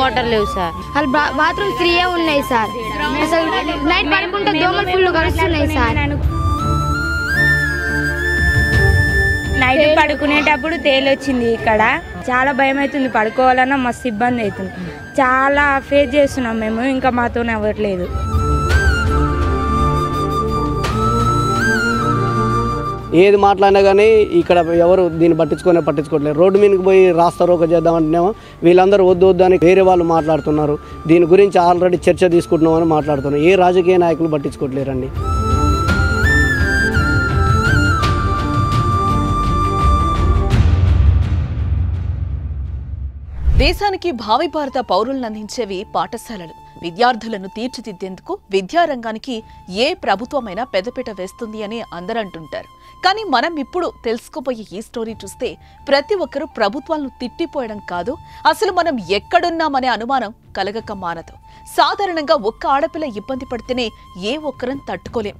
Water లేవు sir. Bathroom ఫ్రీయే ఉన్నాయి సార్. అసలు నైట్ పడుకుంటే దోమలు ఫుల్ కలుస్తున్నాయి సార్. నైట్ పడుకునేటప్పుడు తేలొచ్చింది. ఇక్కడ చాలా భయం అవుతుంది, పడుకోవాలన్నా మస్తు ఇబ్బంది అవుతుంది. చాలా ఫేస్ చేస్తున్నాం మేము, ఇంకా మాతో అవ్వట్లేదు. ఏది మాట్లాడినా కానీ ఇక్కడ ఎవరు దీన్ని పట్టించుకోవట్లేదు. రోడ్డు మీదకి పోయి రాస్తారోక చేద్దామంటేనేమో వీళ్ళందరూ వద్దు వద్దు అని వేరే వాళ్ళు మాట్లాడుతున్నారు. దీని గురించి ఆల్రెడీ చర్చ తీసుకుంటున్నామని మాట్లాడుతున్నారు. ఏ రాజకీయ నాయకులు పట్టించుకోవట్లేరండి. దేశానికి భావి భారత పౌరులను అందించేవి పాఠశాలలు. విద్యార్థులను తీర్చిదిద్దేందుకు విద్యారంగానికి ఏ ప్రభుత్వమైనా పెద్దపీట వేస్తుంది అని అందరూ అంటుంటారు. కానీ మనం ఇప్పుడు తెలుసుకోబోయే ఈ స్టోరీ చూస్తే ప్రతి ఒక్కరూ ప్రభుత్వాలను తిట్టిపోయడం కాదు, అసలు మనం ఎక్కడున్నామనే అనుమానం కలగక మానదు. సాధారణంగా ఒక్క ఆడపిల్ల ఇబ్బంది పడితేనే ఏ ఒక్కరం తట్టుకోలేం.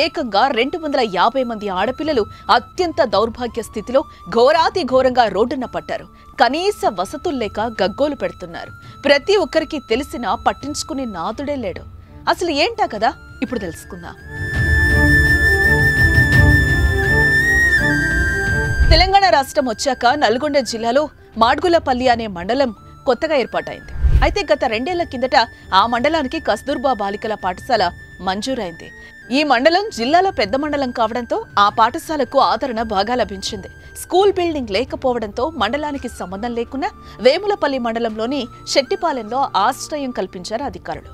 ఏకంగా 250 మంది ఆడపిల్లలు అత్యంత దౌర్భాగ్య స్థితిలో ఘోరాతి ఘోరంగా రోడ్డున పట్టారు. కనీస వసతులు లేక గగ్గోలు పెడుతున్నారు. ప్రతి ఒక్కరికి తెలిసినా పట్టించుకునే నాదుడే లేడు. అసలు ఏంటా కదా ఇప్పుడు తెలుసుకుందాం. తెలంగాణ రాష్ట్రం వచ్చాక నల్గొండ జిల్లాలో మాడ్గులపల్లి అనే మండలం కొత్తగా ఏర్పాటైంది. అయితే గత 2 ఏళ్ల కిందట ఆ మండలానికి కస్తూర్బా బాలికల పాఠశాల మంజూరైంది. ఈ మండలం జిల్లాలో పెద్ద మండలం కావడంతో ఆ పాఠశాలకు ఆదరణ బాగా లభించింది. స్కూల్ బిల్డింగ్ లేకపోవడంతో మండలానికి సంబంధం లేకుండా వేములపల్లి మండలంలోని శెట్టిపాలెంలో ఆశ్రయం కల్పించారు అధికారులు.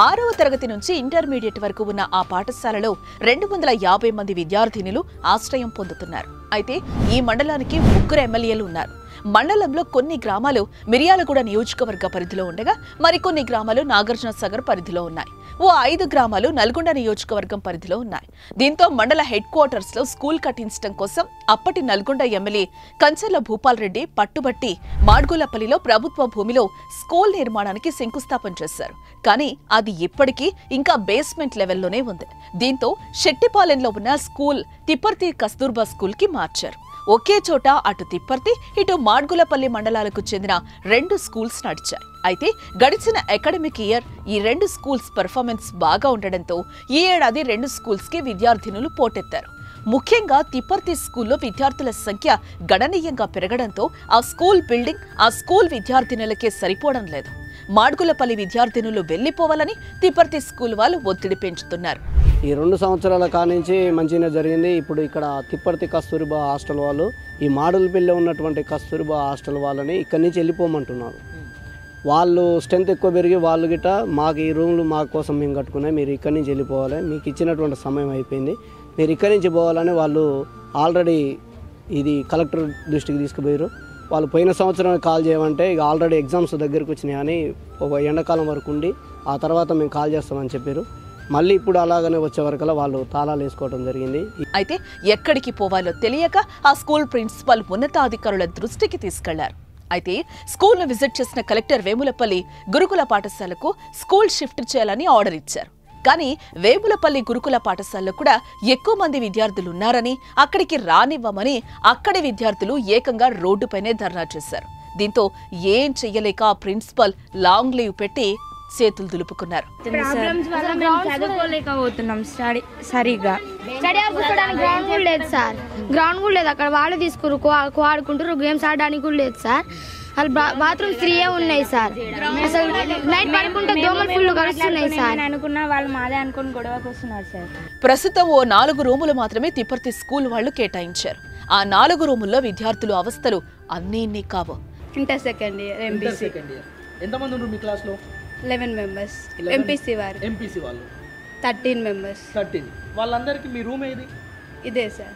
6వ తరగతి నుంచి ఇంటర్మీడియట్ వరకు ఉన్న ఆ పాఠశాలలో 250 మంది విద్యార్థినులు ఆశ్రయం పొందుతున్నారు. అయితే ఈ మండలానికి 3 ఎమ్మెల్యేలు ఉన్నారు. మండలంలో కొన్ని గ్రామాలు మిర్యాలగూడ నియోజకవర్గ పరిధిలో ఉండగా మరికొన్ని గ్రామాలు నాగార్జున సాగర్ పరిధిలో ఉన్నాయి. ఓ 5 గ్రామాలు నల్గొండ నియోజకవర్గం పరిధిలో ఉన్నాయి. దీంతో మండల హెడ్ క్వార్టర్స్ లో స్కూల్ కట్టించడం కోసం అప్పటి నల్గొండ ఎమ్మెల్యే కంచర్ల భూపాల్ రెడ్డి పట్టుబట్టి మాడ్గులపల్లిలో ప్రభుత్వ భూమిలో స్కూల్ నిర్మాణానికి శంకుస్థాపన చేశారు. కానీ అది ఇప్పటికీ ఇంకా బేస్మెంట్ లెవెల్లోనే ఉంది. దీంతో శెట్టిపాలెంలో ఉన్న స్కూల్ తిప్పర్తి కస్తూర్బా స్కూల్ కి మార్చారు. ఒకే చోట అటు తిప్పర్తి ఇటు మాడ్గులపల్లి మండలాలకు చెందిన 2 స్కూల్స్ నడిచాయి. అయితే గడిచిన అకాడమిక్ ఇయర్ ఈ 2 స్కూల్స్ పెర్ఫార్మెన్స్ బాగా ఉండడంతో ఈ ఏడాది 2 స్కూల్స్ కి విద్యార్థినులు పోటెత్తారు. ముఖ్యంగా తిప్పర్తి స్కూల్లో విద్యార్థుల సంఖ్య గణనీయంగా పెరగడంతో ఆ స్కూల్ బిల్డింగ్ ఆ స్కూల్ విద్యార్థినులకే సరిపోవడం లేదు. మాడ్గులపల్లి విద్యార్థినులు వెళ్లిపోవాలని తిప్పర్తి స్కూల్ వాళ్ళు ఒత్తిడి పెంచుతున్నారు. ఈ 2 సంవత్సరాల కానించి మంచిగా జరిగింది. ఇప్పుడు ఇక్కడ తిప్పర్తి కస్తూర్బా హాస్టల్ వాళ్ళు ఈ మాడులపల్లిలో ఉన్నటువంటి కస్తూర్బా హాస్టల్ వాళ్ళని ఇక్కడి నుంచి వెళ్ళిపోమంటున్నారు. వాళ్ళు స్ట్రెంత్ ఎక్కువ పెరిగి వాళ్ళు గిట్ట మాకు ఈ రూమ్లు మా కోసం మేము కట్టుకున్నాయి, మీరు ఇక్కడి నుంచి వెళ్ళిపోవాలి, మీకు ఇచ్చినటువంటి సమయం అయిపోయింది, మీరు ఇక్కడి నుంచి పోవాలని వాళ్ళు ఆల్రెడీ ఇది కలెక్టర్ దృష్టికి తీసుకుపోయారు. వాళ్ళు పోయిన సంవత్సరం కాల్ చేయమంటే ఇక ఆల్రెడీ ఎగ్జామ్స్ దగ్గరికి వచ్చినాయి అని ఒక ఎండాకాలం వరకు ఉండి ఆ తర్వాత మేము కాల్ చేస్తామని చెప్పారు. మళ్ళీ ఇప్పుడు అలాగనే వచ్చే వరకల్లా వాళ్ళు తాళాలు వేసుకోవడం జరిగింది. అయితే ఎక్కడికి పోవాలో తెలియక ఆ స్కూల్ ప్రిన్సిపల్ ఉన్నతాధికారుల దృష్టికి తీసుకెళ్లారు. అయితే స్కూల్ను విజిట్ చేసిన కలెక్టర్ వేములపల్లి గురుకుల పాఠశాలకు స్కూల్ షిఫ్ట్ చేయాలని ఆర్డర్ ఇచ్చారు. కానీ వేములపల్లి గురుకుల పాఠశాలలో కూడా ఎక్కువ మంది విద్యార్థులు ఉన్నారని అక్కడికి రానివ్వమని అక్కడి విద్యార్థులు ఏకంగా రోడ్డుపైనే ధర్నా చేశారు. దీంతో ఏం చెయ్యలేక ఆ ప్రిన్సిపల్ లాంగ్ లీవ్ పెట్టి చేతులు దులుపుకున్నారు. చదువుకోలేకపోతున్నాం సరిగా. గ్రౌండ్ కూడా లేదు సార్, గ్రౌండ్ కూడా లేదు. అక్కడ వాళ్ళు తీసుకురు ఆడుకుంటారు, గేమ్స్ ఆడడానికి కూడా లేదు సార్. వాళ్ళు బాత్రూమ్ ఫ్రీయే ఉన్నాయి సార్. అసలు నైట్ పడుకుంటే దోమలు ఫుల్ కలుస్తున్నాయి సార్. అనుకున్నా వాళ్ళు మాదే అనుకుని గొడవకు వస్తున్నారు సార్. ప్రస్తుతం ఓ 4 రూములు మాత్రమే తిప్పర్తి స్కూల్ వాళ్ళు కేటాయించారు. ఆ 4 రూముల్లో విద్యార్థులు అవస్థలు అన్నీ ఇన్ని కావు. Inter second year MPC. ఎంతమంది ఉన్నారు మీ క్లాస్లో? 11 మెంబర్స్. ఎంపీసీ వారు ఎంపీసీ వాళ్ళు 13 మెంబర్స్. 13. వాళ్ళందరికీ మీ రూమ్ ఏది? ఇదే సార్.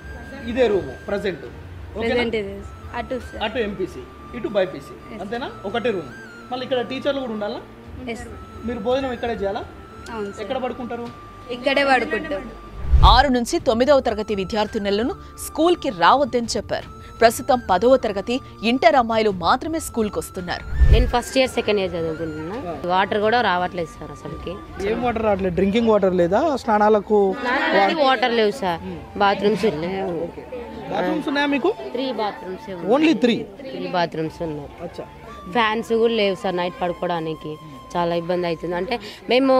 ఇదే రూమ్ ప్రెజెంట్ ఇదే. అటు సార్, అటు ఎంపీసీ ఇటు బైపీసీ, అంతేనా? ఒకటే రూమ్. మళ్ళీ ఇక్కడ టీచర్లు కూడా ఉండాలా? మీరు భోజనం ఇక్కడే చేయాలా? అవును. ఎక్కడ పడుకుంటారు? ఇక్కడే పడుకుంటాం. 6 నుంచి 9వ తరగతి విద్యార్థినులను స్కూల్కి రావద్దని చెప్పారు. ప్రస్తుతం 10వ తరగతి ఇంటర్ అమ్మాయిలు మాత్రమే స్కూల్కి వస్తున్నారు. నేను ఫస్ట్ ఇయర్ సెకండ్ ఇయర్ చదువుకుంటున్నా. వాటర్ కూడా రావట్లేదు సార్. అసలుకి ఏం వాటర్ రావట్లేదు? డ్రింకింగ్ వాటర్ లేదా? స్నానాలకు వాటర్ లేవు సార్. బాత్రూమ్స్ బాత్రూమ్స్ ఉన్నాయా మీకు? 3 బాత్రూమ్స్. ఓన్లీ 3 బాత్రూమ్స్ ఉన్నాయి. అచ్చా. ఫ్యాన్స్ కూడా లేవు సార్ నైట్ పడుకోవడానికి చాలా ఇబ్బంది అవుతుంది. అంటే మేము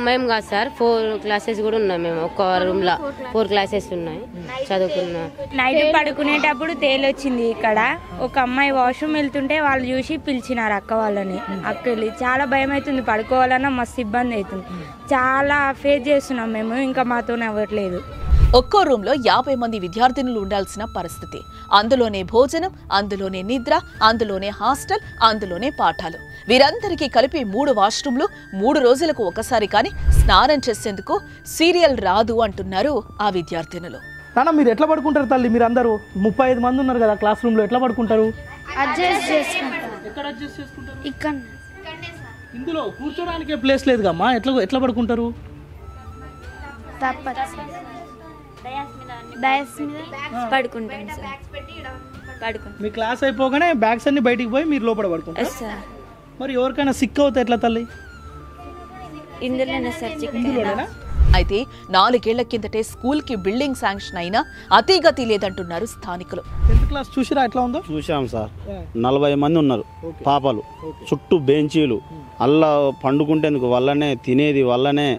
మేము కాదు సార్ 4 క్లాసెస్ కూడా ఉన్నాయి. మేము ఒక్క రూమ్లో 4 క్లాసెస్ ఉన్నాయి చదువుకున్నాం. నైట్ పడుకునేటప్పుడు తేలొచ్చింది ఇక్కడ. ఒక అమ్మాయి వాష్రూమ్ వెళ్తుంటే వాళ్ళు చూసి పిలిచినారు అక్క వాళ్ళని. అక్కడి చాలా భయం అవుతుంది, పడుకోవాలన్నా మస్తు ఇబ్బంది అవుతుంది. చాలా ఫేస్ చేస్తున్నాం మేము, ఇంకా మాతోనే అవ్వట్లేదు. ఒక్కో రూమ్లో 50 మంది విద్యార్థినులు ఉండాల్సిన పరిస్థితి. అందులోనే భోజనం, అందులోనే నిద్ర, అందులోనే హాస్టల్, అందులోనే పాఠాలు. వీరందరికీ కలిపి 3 వాష్రూమ్లు, 3 రోజులకు ఒకసారి కానీ స్నానం చేసేందుకు సీరియల్ రాదు అంటున్నారు ఆ విద్యార్థినులు. నాన్న మీరు ఎట్లా పడుకుంటారు తల్లి? మీరు అందరూ 35 మంది ఉన్నారు కదా క్లాస్ రూమ్లో, ఎట్లా పడుకుంటారు? అడ్జస్ట్ చేసుకుంటాం. ఎక్కడ అడ్జస్ట్ చేసుకుంటారు? ఇక్కడ ఇందులో కూర్చోడానికి ప్లేస్ లేదు కమ్మా, ఎట్లా పడుకుంటారు? తప్పదు డయాస్ మీద పడుకుంటాం సార్. పడుకుంటాం. మీ క్లాస్ అయిపోగానే బ్యాగ్స్ అన్ని బయటికి పోయి మీరు లోపల పడుకుంటారు సార్. మరి ఎవరికైనా సిక్ అవుతే ఎట్లా తల్లి? ఇందులోనే సార్ ఇందులోనేనా? అయితే 4 ఏళ్ల కిందటే స్కూల్కి బిల్డింగ్ శాంక్షన్ అయినా అతిగతి లేదంటున్నారు స్థానికులు. 10th క్లాస్ చూసిరా ఎట్లా ఉందో? చూసాం సార్. 40 మంది ఉన్నారు పాపలు, చుట్టూ బెంచీలు, అల్లా పండుకుంటేందుకు వల్లనే, తినేది వల్లనే,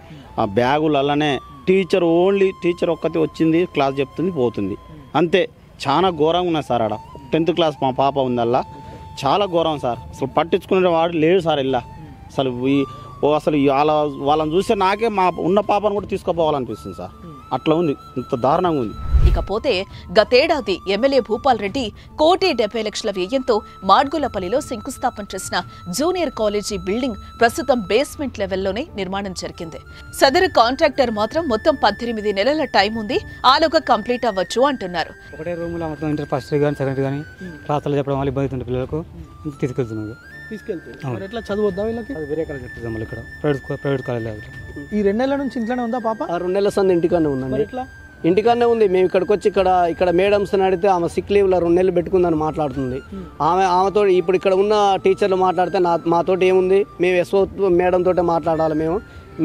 ఆ బ్యాగులు వల్లనే. టీచర్ ఒక్కతే వచ్చింది, క్లాస్ చెప్తుంది, పోతుంది, అంతే. చాలా ఘోరంగా ఉన్నది సార్. ఆడ 10th క్లాస్ మా పాప ఉందల్లా, చాలా ఘోరం సార్. అసలు పట్టించుకునే వాడు లేడు సార్ ఇలా. అసలు అసలు వాళ్ళని చూస్తే నాకే మా ఉన్న పాపను కూడా తీసుకుపోవాలనిపిస్తుంది సార్. అట్లా ఉంది, ఇంత దారుణంగా ఉంది. ఇకపోతే గతేడాది ఎమ్మెల్యే భూపాల్ రెడ్డి 1,70,00,000 వ్యయంతో మాడ్గులపల్లిలో శంకుస్థాపన చేసిన జూనియర్ కాలేజీ బిల్డింగ్ ప్రస్తుతం బేస్మెంట్ లెవెల్లోనే నిర్మాణం జరిగింది. సదరు కాంట్రాక్టర్ మాత్రం మొత్తం 18 నెలల టైం ఉంది, ఆలోగా కంప్లీట్ అవ్వచ్చు అంటున్నారు. ఒకటే రూమ్లో మొత్తం ఇంటర్ ఫస్ట్ కానీ సెకండ్ కానీ క్లాసులు చెప్పడం వల్ల ఇబ్బంది అవుతుంది పిల్లలకు. తీసుకెళ్తున్నాం. మరి ఎట్లా చదువుద్దాం వీళ్ళకి? వేరే కాలేజ్ చెప్తాం మళ్ళీ ఇక్కడ ప్రైవేట్ కాలేజ్. ఈ 2 నెలల నుంచి ఇంట్లోనే ఉందా పాప? 2 నెలల సంది ఇంటికానే ఉందండి. ఎట్లా? ఇంటికానే ఉంది. మేము ఇక్కడికి వచ్చి ఇక్కడ మేడమ్స్ని అడిగితే ఆమె సిక్ లీవ్లో 2 నెలలు పెట్టుకుందని మాట్లాడుతుంది. ఆమెతో ఇప్పుడు ఇక్కడ ఉన్న టీచర్లు మాట్లాడితే మాతోటి ఏముంది, మేము ఎస్ఓ మేడం తోటే మాట్లాడాలి.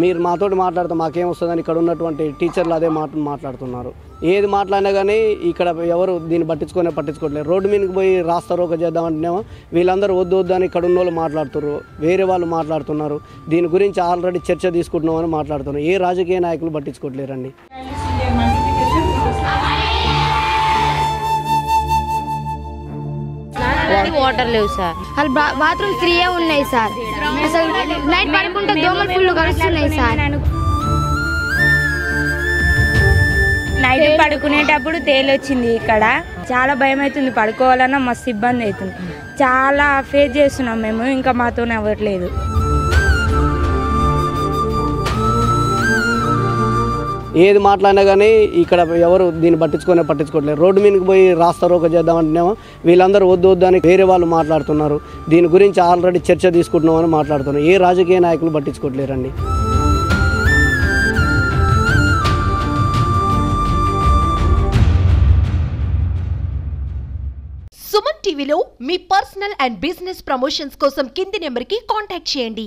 మీరు మాతోటి మాట్లాడితే మాకేమొస్తుందని ఇక్కడ ఉన్నటువంటి టీచర్లు అదే మాట్లాడుతున్నారు. ఏది మాట్లాడినా కానీ ఇక్కడ ఎవరు దీన్ని పట్టించుకోవట్లేదు. రోడ్డు మీదకి పోయి రాస్తారోక చేద్దామంటేనేమో వీళ్ళందరూ వద్దు అని ఇక్కడ ఉన్న వాళ్ళు మాట్లాడుతున్నారు, వేరే వాళ్ళు మాట్లాడుతున్నారు. దీని గురించి ఆల్రెడీ చర్చ తీసుకుంటున్నామని మాట్లాడుతున్నారు. ఏ రాజకీయ నాయకులు పట్టించుకోవట్లేరండి. వాటర్ లేవు సార్. వాళ్ళు బాత్రూమ్ ఫ్రీయే ఉన్నాయి సార్. అసలు నైట్ పడుకుంటే దోమలు ఫుల్ కలుస్తున్నాయి సార్. నైట్ పడుకునేటప్పుడు తేలొచ్చింది ఇక్కడ. చాలా భయం అవుతుంది, పడుకోవాలన్నా మస్తు ఇబ్బంది అవుతుంది. చాలా ఫేస్ చేస్తున్నాం మేము, ఇంకా మాతోనే అవ్వట్లేదు. ఏది మాట్లాడినా కానీ ఇక్కడ ఎవరు దీన్ని పట్టించుకోవట్లేదు. రోడ్డు మీదకి పోయి రాస్తారోక చేద్దామంటేనేమో వీళ్ళందరూ వద్దు అని వేరే వాళ్ళు మాట్లాడుతున్నారు. దీని గురించి ఆల్రెడీ చర్చ తీసుకుంటున్నామని మాట్లాడుతున్నారు. ఏ రాజకీయ నాయకులు పట్టించుకోవట్లేరండి. సుమన్ టీవీలో మీ పర్సనల్ అండ్ బిజినెస్ ప్రమోషన్స్ కోసం కింది నెంబర్కి కాంటాక్ట్ చేయండి.